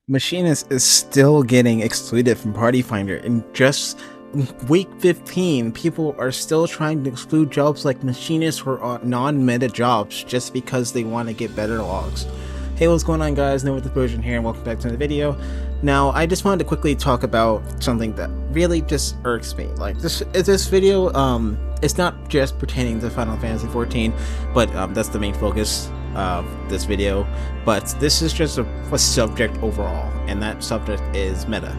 Machinist is still getting excluded from Party Finder. In just week 15, people are still trying to exclude jobs like Machinist or non-meta jobs just because they want to get better logs. Hey, what's going on, guys? SnivyPootis here, and welcome back to the video. Now, I just wanted to quickly talk about something that really just irks me. Like, this video, it's not just pertaining to Final Fantasy 14, but that's the main focus of this video. But this is just a subject overall, and that subject is meta.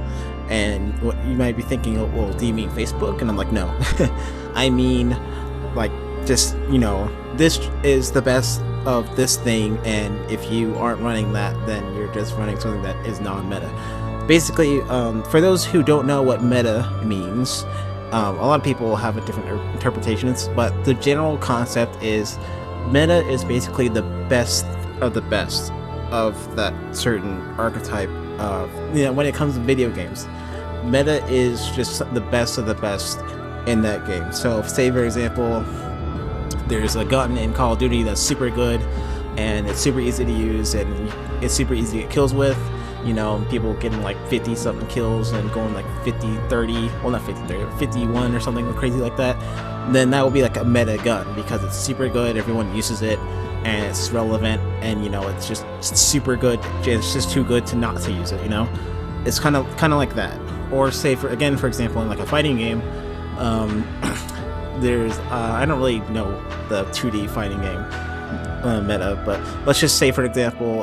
And what you might be thinking, oh, well, do you mean Facebook? And I'm like, no. I mean, like, just, you know, this is the best of this thing, and if you aren't running that, then you're just running something that is non-meta. Basically, for those who don't know what meta means, a lot of people have a different interpretations, but the general concept is meta is basically the best of that certain archetype of, you know, when it comes to video games. Meta is just the best of the best in that game. So say, for example, there's a gun in Call of Duty that's super good and it's super easy to use and it's super easy to get kills with. You know, people getting like 50 something kills and going like 50, 30, well, not 50, 30, 51 or something crazy like that. Then that would be like a meta gun because it's super good, everyone uses it, and it's relevant, and you know, it's just super good. It's just too good to not to use it, you know? It's kind of like that. Or say, for example, in like a fighting game, there's I don't really know the 2D fighting game meta, but let's just say, for example,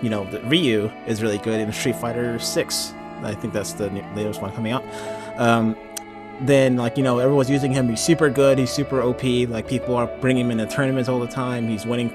you know, the Ryu is really good in Street Fighter 6. I think that's the latest one coming out. Then, like, you know, everyone's using him. He's super good. He's super OP. Like, people are bringing him into tournaments all the time. He's winning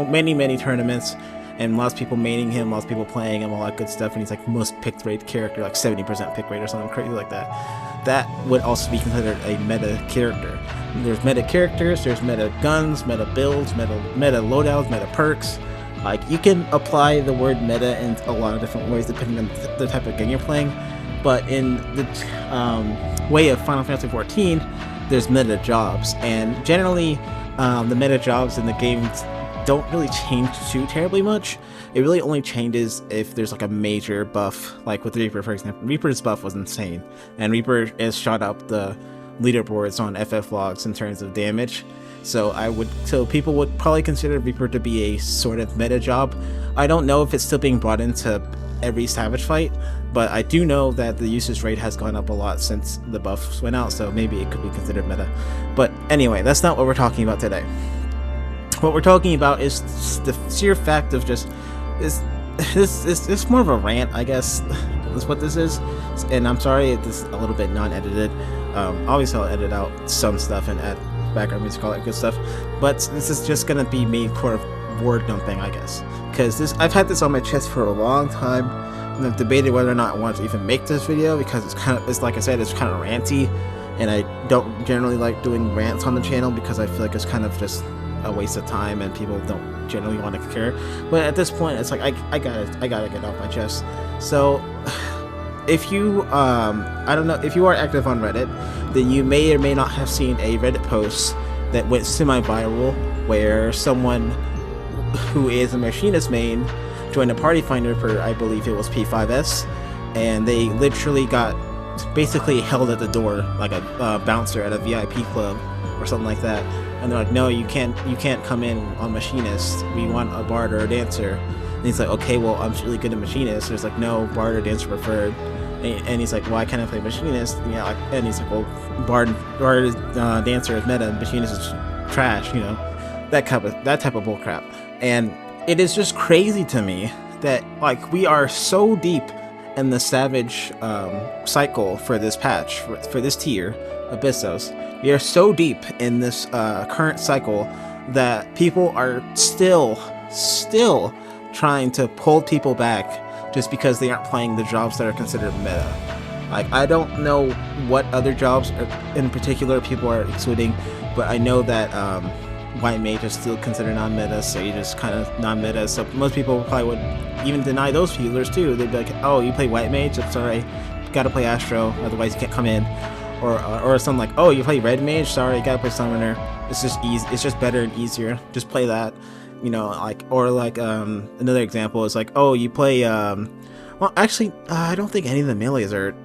many tournaments, and lots of people maining him, lots of people playing him, all that good stuff. And he's like most pick rate character, like 70% pick rate or something crazy like that. That would also be considered a meta character. There's meta characters, there's meta guns, meta builds, meta loadouts, meta perks. Like, you can apply the word meta in a lot of different ways depending on the type of game you're playing. But in the way of Final Fantasy 14, there's meta jobs, and generally the meta jobs in the games don't really change too terribly much. It really only changes if there's like a major buff, like with Reaper, for example. Reaper's buff was insane, and Reaper has shot up the leaderboards on FF logs in terms of damage. So people would probably consider Reaper to be a sort of meta job. I don't know if it's still being brought into every Savage fight, but I do know that the usage rate has gone up a lot since the buffs went out, so maybe it could be considered meta. But anyway, that's not what we're talking about today. What we're talking about is the sheer fact of just it's more of a rant, I guess, is what this is. And I'm sorry if this is a little bit non-edited. Obviously I'll edit out some stuff and add background music, all that good stuff, but this is just gonna be me sort of word dumping, I guess, because I've had this on my chest for a long time, and I've debated whether or not I want to even make this video, because it's like I said, it's kind of ranty, and I don't generally like doing rants on the channel because I feel like it's kind of just a waste of time and people don't generally want to care. But at this point, it's like I gotta get off my chest. So if you I don't know, if you are active on Reddit, then you may or may not have seen a Reddit post that went semi-viral where someone who is a Machinist main joined a Party Finder for, I believe it was P5S, and they literally got basically held at the door like a bouncer at a VIP club or something like that. And they're like, no, you can't come in on Machinist. We want a bard or a dancer. And he's like, okay, well, I'm really good at Machinist. There's like, no, bard or dancer preferred. And he's like, why can't I play Machinist? Yeah, and he's like, well, bard dancer is meta, and Machinist is trash, you know, that type of bullcrap. And it is just crazy to me that, like, we are so deep in the Savage cycle for this patch, for this tier of Bistos. We are so deep in this current cycle that people are still trying to pull people back just because they aren't playing the jobs that are considered meta. Like, I don't know what other jobs in particular people are excluding, but I know that White Mage is still considered non-meta, Sage is kind of non-meta, so most people probably would even deny those healers too. They'd be like, oh, you play White Mage? That's alright. You gotta play Astro, otherwise you can't come in. Or something like, oh, you play Red Mage? Sorry, you gotta play Summoner. It's just easy. It's just better and easier. Just play that. You know, like, or like another example is like, oh, you play Well, actually, I don't think any of the melees are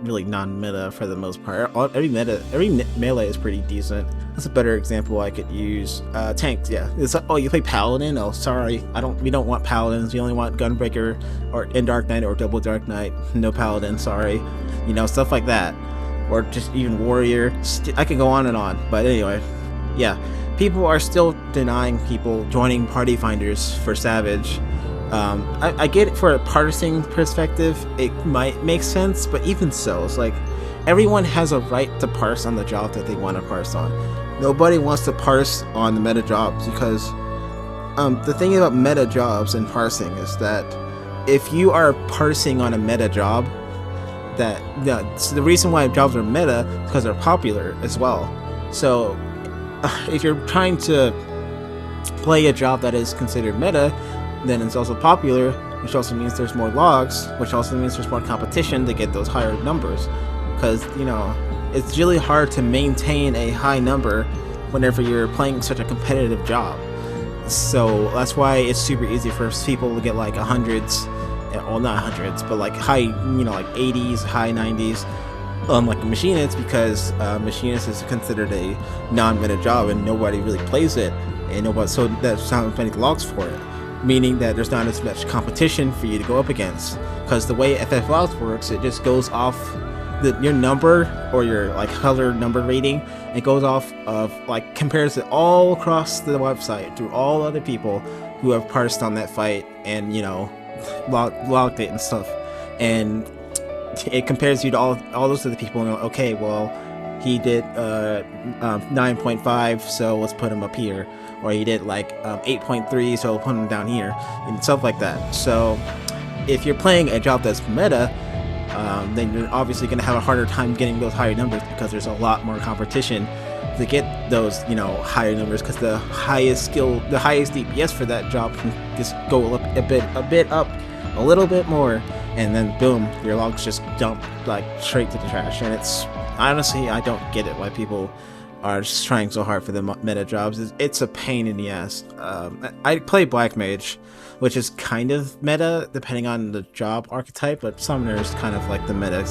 really non-meta for the most part. Every melee is pretty decent. That's a better example I could use. Tanks, yeah. It's like, oh, you play Paladin? Oh, sorry, we don't want Paladins. We only want Gunbreaker or in Dark Knight or Double Dark Knight. No Paladin, sorry. You know, stuff like that. Or just even Warrior. I could go on and on. But anyway, yeah. People are still denying people joining party finders for Savage. I get it for a parsing perspective, it might make sense, but even so, it's like everyone has a right to parse on the job that they want to parse on. Nobody wants to parse on the meta jobs because the thing about meta jobs and parsing is that if you are parsing on a meta job, so the reason why jobs are meta is because they're popular as well. So if you're trying to play a job that is considered meta, then it's also popular, which also means there's more logs, which also means there's more competition to get those higher numbers. Because, you know, it's really hard to maintain a high number whenever you're playing such a competitive job. So that's why it's super easy for people to get like hundreds, well, not hundreds, but like high, you know, like 80s, high 90s, like Machinist, because Machinist is considered a non-meta job and nobody really plays it, and so there's not as many logs for it. Meaning that there's not as much competition for you to go up against, because the way FFLogs works, it just goes off your number or your like color number rating. It goes off of like compares it all across the website through all other people who have parsed on that fight and, you know, logged it and stuff, and it compares you to all those other people and go, okay, well, he did 9.5, so let's put him up here. Or he did like 8.3, so we'll put him down here, and stuff like that. So if you're playing a job that's meta, then you're obviously going to have a harder time getting those higher numbers because there's a lot more competition to get those, you know, higher numbers, because the highest DPS for that job can just go up a bit up a little bit more, and then boom, your logs just dump like straight to the trash. And it's honestly, I don't get it why people are just trying so hard for the meta jobs. It's a pain in the ass. I play Black Mage, which is kind of meta depending on the job archetype, but Summoner is kind of like the meta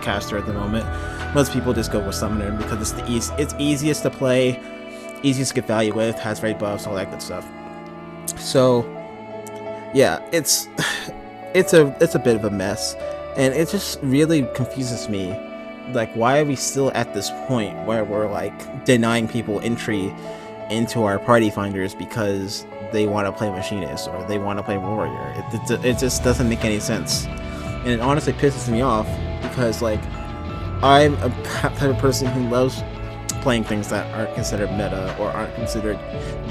caster at the moment. Most people just go with Summoner because it's easiest to play, easiest to get value with, has great buffs, all that good stuff. So yeah, it's a bit of a mess, and it just really confuses me. Like, why are we still at this point where we're like denying people entry into our party finders because they want to play Machinist or they want to play Warrior? It just doesn't make any sense, and it honestly pisses me off because, like, I'm a type of person who loves playing things that aren't considered meta or aren't considered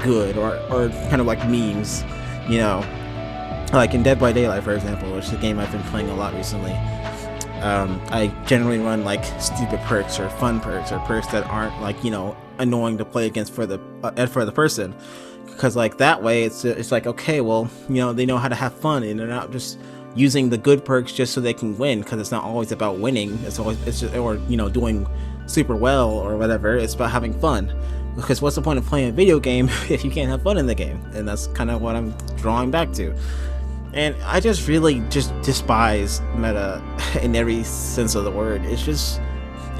good or kind of like memes, you know, like in Dead by Daylight, for example, which is a game I've been playing a lot recently. I generally run like stupid perks or fun perks or perks that aren't, like, you know, annoying to play against for the person, because like that way it's like, okay, well, you know, they know how to have fun and they're not just using the good perks just so they can win, because it's not always about winning. It's just, or, you know, doing super well or whatever. It's about having fun, because what's the point of playing a video game if you can't have fun in the game? And that's kind of what I'm drawing back to. And I just really just despise meta in every sense of the word. It's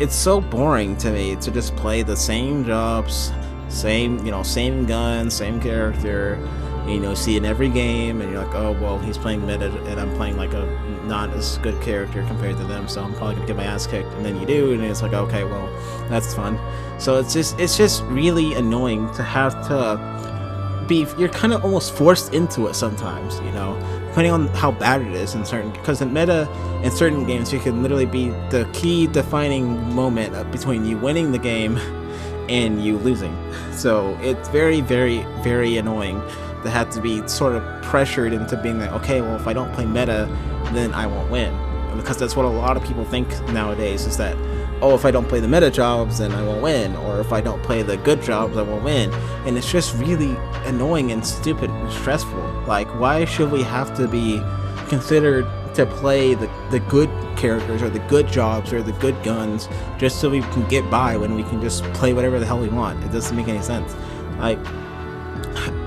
so boring to me to just play the same jobs, same gun, same character, you know, see in every game, and you're like, oh, well, he's playing meta and I'm playing like a not as good character compared to them, so I'm probably gonna get my ass kicked. And then you do, and it's like, okay, well, that's fun. So it's just really annoying to have to be, you're kind of almost forced into it sometimes, you know, depending on how bad it is in certain, because in meta, in certain games, you can literally be the key defining moment between you winning the game and you losing. So it's very, very, very annoying to have to be sort of pressured into being like, okay, well, if I don't play meta, then I won't win. Because that's what a lot of people think nowadays, is that, oh, if I don't play the meta jobs, then I won't win, or if I don't play the good jobs, I won't win. And it's just really annoying and stupid and stressful. Like, why should we have to be considered to play the good characters or the good jobs or the good guns just so we can get by when we can just play whatever the hell we want? It doesn't make any sense. Like,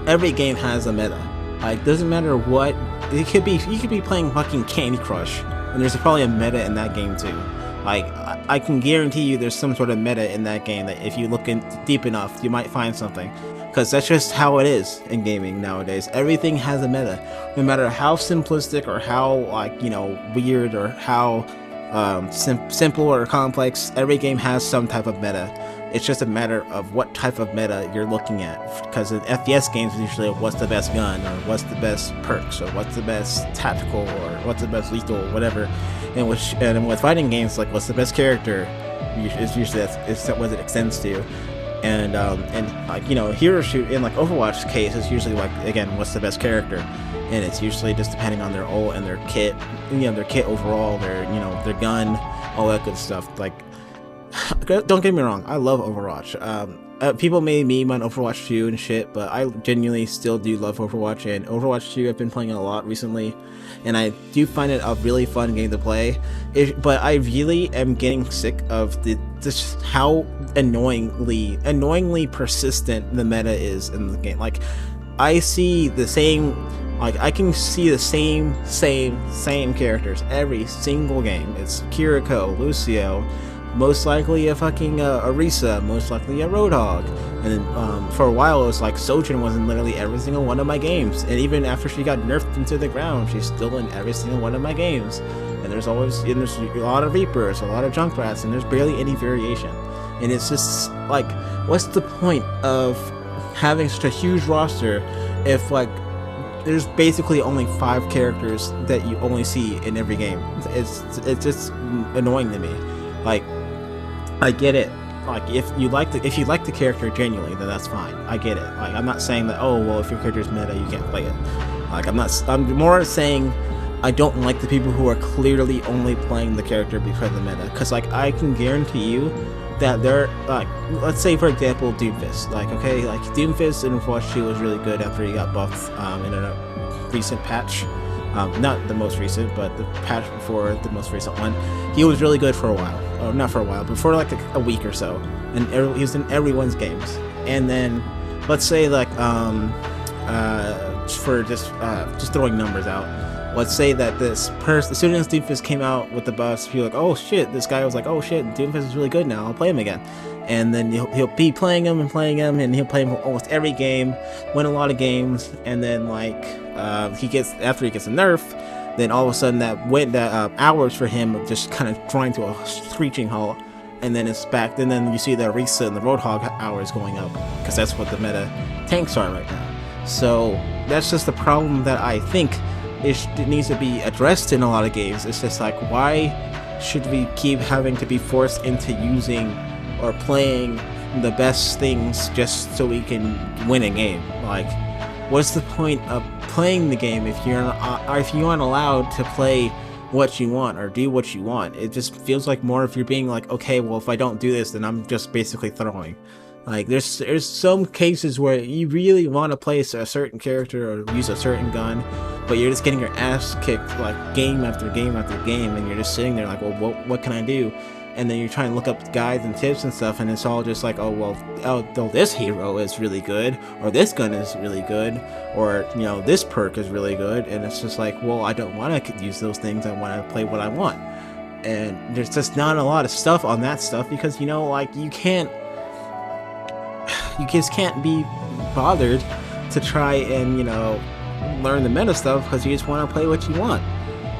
every game has a meta. Like, doesn't matter what it could be, you could be playing fucking Candy Crush, and there's probably a meta in that game too. Like, I can guarantee you there's some sort of meta in that game that if you look in deep enough, you might find something. Because that's just how it is in gaming nowadays. Everything has a meta. No matter how simplistic or how, like, you know, weird or how simple or complex, every game has some type of meta. It's just a matter of what type of meta you're looking at. Because in FPS games, it's usually what's the best gun, or what's the best perks, or what's the best tactical, or what's the best lethal, or whatever. And with fighting games, like what's the best character, it's usually that's what it extends to. And like, you know, hero shoot in like Overwatch case is usually like, again, what's the best character, and it's usually just depending on their ult and their kit, you know, their kit overall, their, you know, their gun, all that good stuff. Like, don't get me wrong, I love Overwatch. People may meme on Overwatch 2 and shit, but I genuinely still do love Overwatch, and Overwatch 2 I've been playing a lot recently, and I do find it a really fun game to play. But I really am getting sick of just how annoyingly persistent the meta is in the game. Like, I see the same, like, I can see the same characters every single game. It's Kiriko, Lucio, most likely a fucking Orisa, most likely a Roadhog, and then for a while it was like Sojin was in literally every single one of my games, and even after she got nerfed into the ground, she's still in every single one of my games. And there's a lot of Reapers, a lot of Junkrats, and there's barely any variation. And it's just like, what's the point of having such a huge roster if, like, there's basically only 5 characters that you only see in every game? It's just annoying to me. Like, I get it. Like, if you like the character genuinely, then that's fine. I get it. Like, I'm not saying that, oh well, if your character's meta, you can't play it. Like, I'm more saying I don't like the people who are clearly only playing the character because of the meta. Because, like, I can guarantee you that they're, like, let's say for example Doomfist. Like, okay, like Doomfist in Overwatch 2 was really good after he got buffed in a recent patch. Not the most recent, but the patch before the most recent one. He was really good for a while. Or not for a while, but for like a week or so. And he was in everyone's games. And then, let's say, like, for just throwing numbers out, let's say that this person, as soon as Doomfist came out with the buffs, you're like, oh shit, this guy was like, oh shit, Doomfist is really good now, I'll play him again. And then he'll be playing him, and he'll play him almost every game, win a lot of games, and then, like, after he gets a nerf, then all of a sudden that hours for him just kind of drawing to a screeching halt, and then it's back, and then you see the Orisa and the Roadhog hours going up, because that's what the meta tanks are right now. So that's just the problem that I think it needs to be addressed in a lot of games. It's just like, why should we keep having to be forced into using or playing the best things just so we can win a game? Like, what's the point of playing the game if you aren't allowed to play what you want or do what you want? It just feels like more if you're being like, okay, well, if I don't do this, then I'm just basically throwing. Like, there's some cases where you really want to play a certain character or use a certain gun, but you're just getting your ass kicked, like, game after game after game, and you're just sitting there like, well, what can I do? And then you're trying to look up guides and tips and stuff, and it's all just like, this hero is really good, or this gun is really good, or, you know, this perk is really good, and it's just like, well, I don't want to use those things, I want to play what I want. And there's just not a lot of stuff on that stuff, because, you know, like, you just can't be bothered to try and, you know, learn the meta stuff, because you just want to play what you want.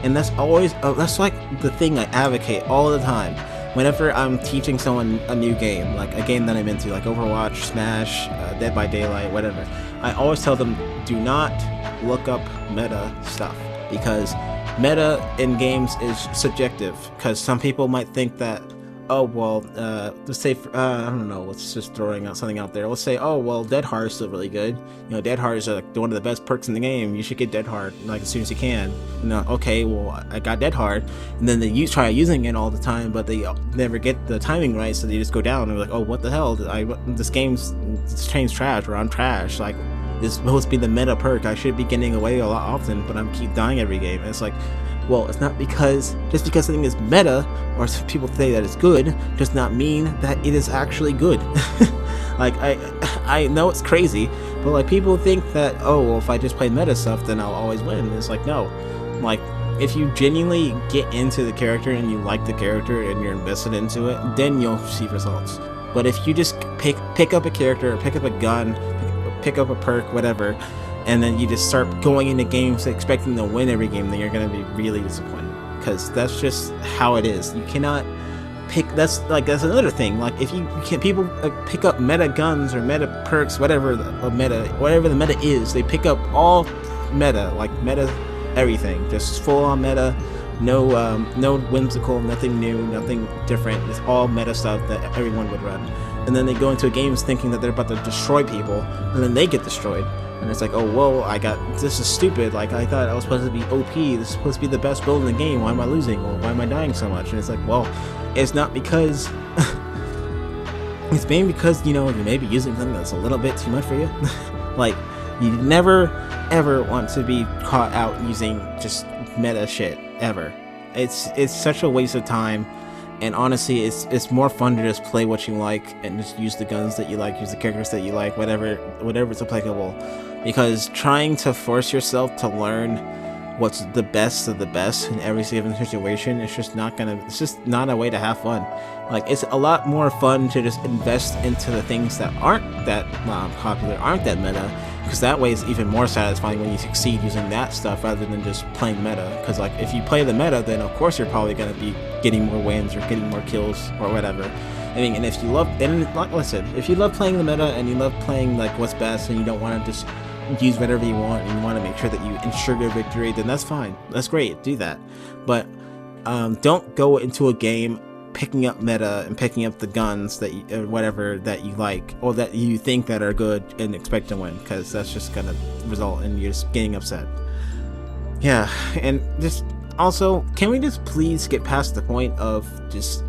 And that's always, that's like the thing I advocate all the time. Whenever I'm teaching someone a new game, like a game that I'm into, like Overwatch, Smash, Dead by Daylight, whatever, I always tell them, do not look up meta stuff, because meta in games is subjective. Because some people might think that, oh, well, let's say, I don't know, let's just throwing out something out there. Let's say, oh, well, Dead Hard is still really good. You know, Dead Hard is like one of the best perks in the game. You should get Dead Hard, like, as soon as you can. You know, okay, well, I got Dead Hard, and then they try using it all the time, but they never get the timing right, so they just go down and they're like, oh, what the hell? This game's trash, or I'm trash. Like, this is supposed to be the meta perk. I should be getting away a lot often, but I'm keep dying every game. And it's like, well, it's not because, just because something is meta, or people say that it's good, does not mean that it is actually good. Like I know it's crazy, but like people think that, oh well, if I just play meta stuff then I'll always win. And it's like, no. Like if you genuinely get into the character and you like the character and you're invested into it, then you'll see results. But if you just pick up a character or pick up a gun, pick up a perk, whatever, and then you just start going into games expecting to win every game, then you're going to be really disappointed, because that's just how it is. You cannot pick. That's another thing. Like if you can't, people pick up meta guns or meta perks, whatever the meta is, they pick up all meta, like meta everything, just full on meta. No whimsical, nothing new, nothing different. It's all meta stuff that everyone would run. And then they go into games thinking that they're about to destroy people, and then they get destroyed. And it's like, oh, whoa, this is stupid. Like, I thought I was supposed to be OP. This is supposed to be the best build in the game. Why am I losing? Well, why am I dying so much? And it's like, well, it's not because... it's maybe because, you may be using something that's a little bit too much for you. Like, you never, ever want to be caught out using just meta shit, ever. It's such a waste of time. And honestly, it's more fun to just play what you like and just use the guns that you like, use the characters that you like, whatever is applicable. Because trying to force yourself to learn what's the best of the best in every given situation, it's just not a way to have fun. Like, it's a lot more fun to just invest into the things that aren't that popular, aren't that meta, because that way it's even more satisfying when you succeed using that stuff rather than just playing meta. Because like if you play the meta, then of course you're probably going to be getting more wins or getting more kills or whatever. I mean, and if you love, and like I said, if you love playing the meta and you love playing like what's best and you don't want to just use whatever you want and you want to make sure that you ensure your victory, then that's fine. That's great. Do that. But don't go into a game picking up meta and picking up the guns that or whatever that you like or that you think that are good and expect to win, because that's just gonna result in you just getting upset. Yeah, and just also, can we just please get past the point of just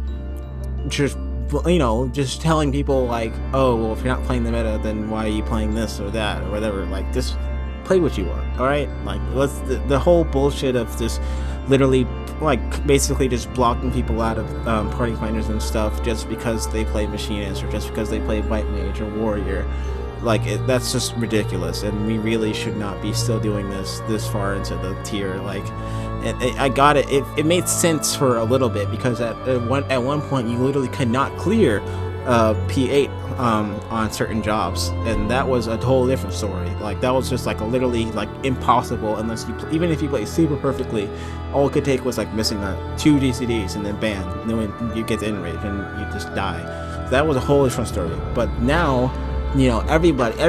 telling people like, oh well, if you're not playing the meta, then why are you playing this or that or whatever? Like, just play what you want, all right? Like, let's the whole bullshit of just literally like basically just blocking people out of party finders and stuff just because they play Machinist or just because they play White Mage or Warrior. Like, that's just ridiculous, and we really should not be still doing this far into the tier. Like, I got it. It made sense for a little bit, because at one point you literally could not clear P8 on certain jobs, and that was a whole different story. Like, that was just like literally like impossible unless even if you play super perfectly. All it could take was like missing 2 DCDs, and then bam, then you get the enrage and you just die. So that was a whole different story. But now, everybody